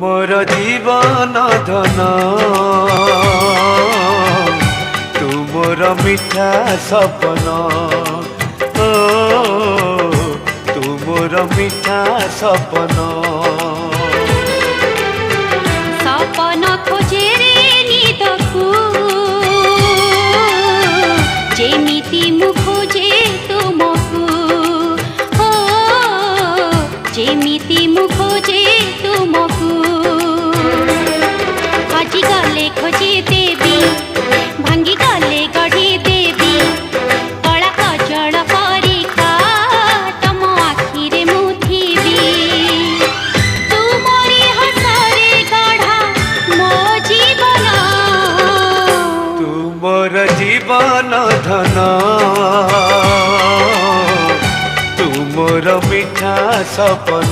मोर जीवन धन तुमर मिठा सपन ओ तुमर मिठा सपन सपन खोजे रे निदकु जेमिति मु खोजे तुमकु हो जेमिति मु खोजे तुमकु आजि गले खोजे देवी भांगी गले गढ़ी देवी कला कजल परिका तम आखिरे मु थिबी तुमरी हसरे गढ़ा मो जीवन तुमर जीवन धन तुमर मिठा सपन।